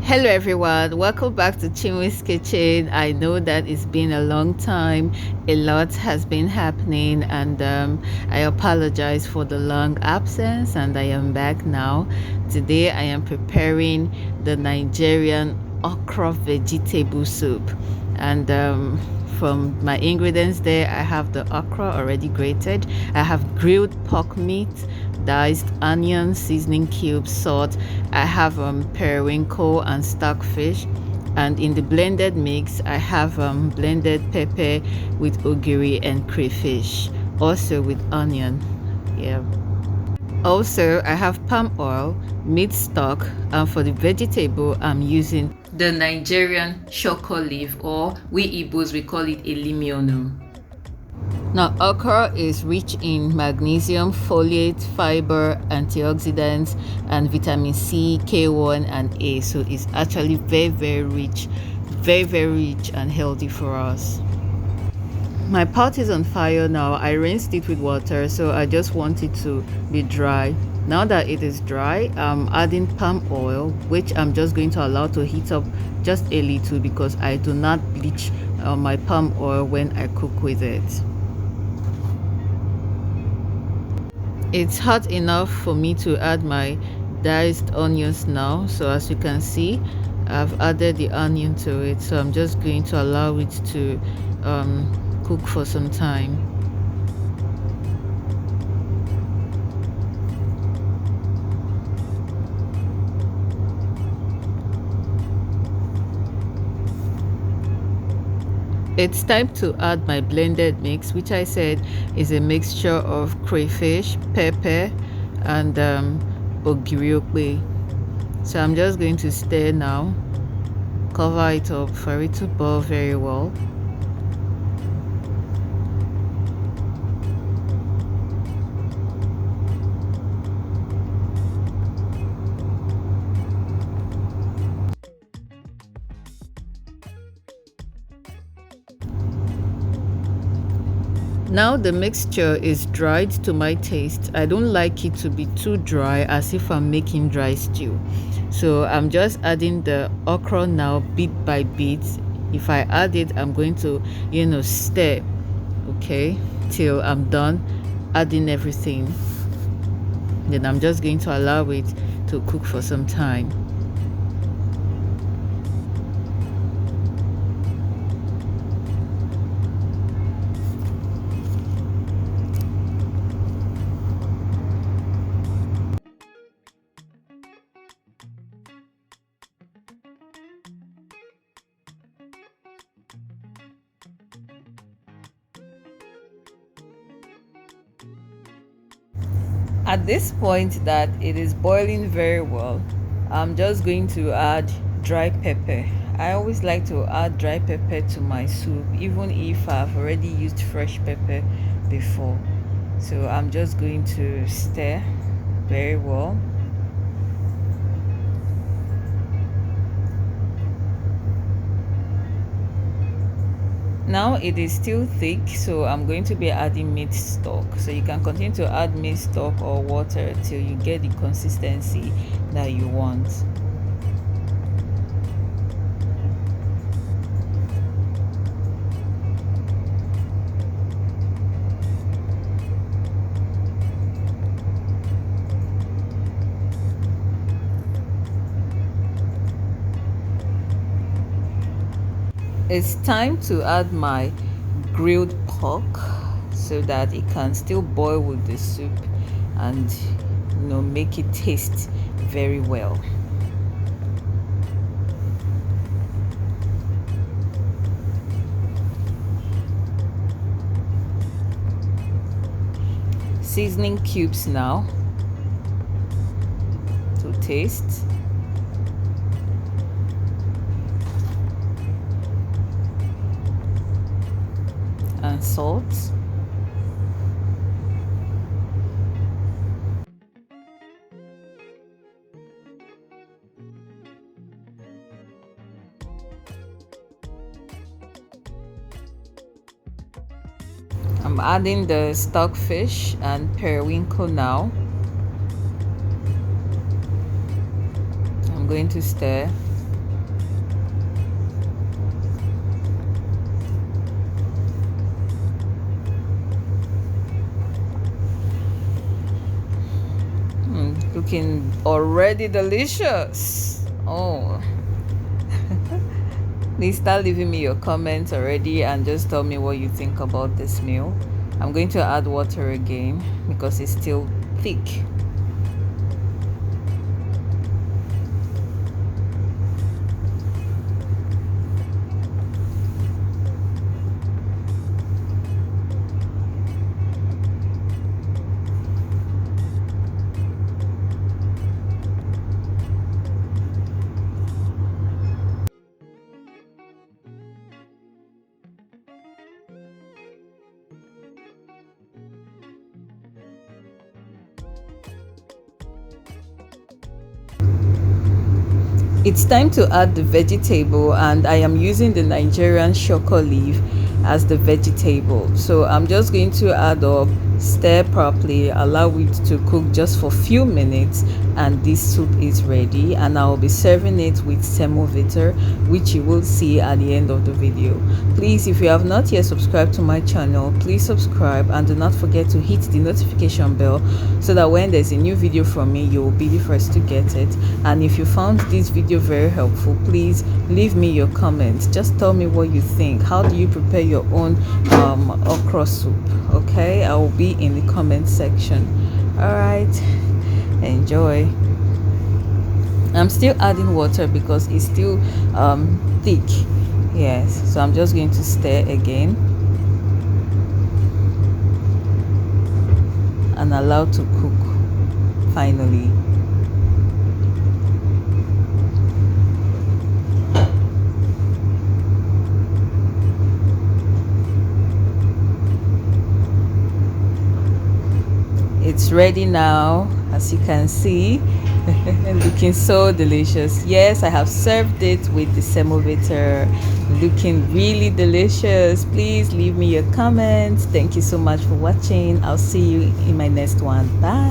Hello everyone, welcome back to Chinwe's Kitchen. I know that it's been a long time, a lot has been happening, and I apologize for the long absence, and I am back now. Today I am preparing the Nigerian okra vegetable soup, and from my ingredients there, I have the okra already grated, I have grilled pork meat, diced onion, seasoning cubes, salt. I have periwinkle and stockfish, and in the blended mix I have blended pepper with ogiri and crayfish, also with onion. Yeah. Also, I have palm oil, meat stock, and for the vegetable I'm using the Nigerian Shoko leaf, or we Igbos we call it elimiono. Now, okra is rich in magnesium, foliate, fiber, antioxidants, and vitamin C, K1, and A. So it's actually very rich, very rich and healthy for us. My pot is on fire now. I rinsed it with water, so I just want it to be dry. Now that it is dry, I'm adding palm oil, which I'm just going to allow to heat up just a little because I do not bleach my palm oil when I cook with it. It's hot enough for me to add my diced onions now. So as you can see, I've added the onion to it, so I'm just going to allow it to cook for some time. It's time to add my blended mix, which I said is a mixture of crayfish, pepper, and ogiri. So I'm just going to stir now, cover it up for it to boil very well. Now the mixture is dried to my taste. I don't like it to be too dry, as if I'm making dry stew. So I'm just adding the okra now bit by bit. If I add it, I'm going to, stir, okay, till I'm done adding everything. Then I'm just going to allow it to cook for some time. At this point that it is boiling very well, I'm just going to add dry pepper. I always like to add dry pepper to my soup, even if I've already used fresh pepper before. So I'm just going to stir very well. Now it is still thick, so I'm going to be adding meat stock. So you can continue to add meat stock or water till you get the consistency that you want. It's time to add my grilled pork so that it can still boil with the soup and make it taste very well. Seasoning cubes now to taste. And salt. I'm adding the stockfish and periwinkle now. I'm going to stir. Looking already delicious. Oh. Please start leaving me your comments already and just tell me what you think about this meal. I'm going to add water again because it's still thick. It's time to add the vegetable, and I am using the Nigerian Shoko leaf as the vegetable. So I'm just going to add up, stir properly, allow it to cook just for a few minutes, and this soup is ready. And I'll be serving it with semovita, which you will see at the end of the video. Please, if you have not yet subscribed to my channel, please subscribe and do not forget to hit the notification bell so that when there's a new video from me, you will be the first to get it. And if you found this video very helpful, please leave me your comments. Just tell me what you think. How do you prepare your own okra soup? Okay, I will be in the comment section. All right, enjoy. I'm still adding water because it's still thick. Yes, so I'm just going to stir again and allow to cook finally. It's ready now, as you can see. Looking so delicious. Yes, I have served it with the semovita. Looking really delicious. Please leave me your comments. Thank you so much for watching. I'll see you in my next one. Bye.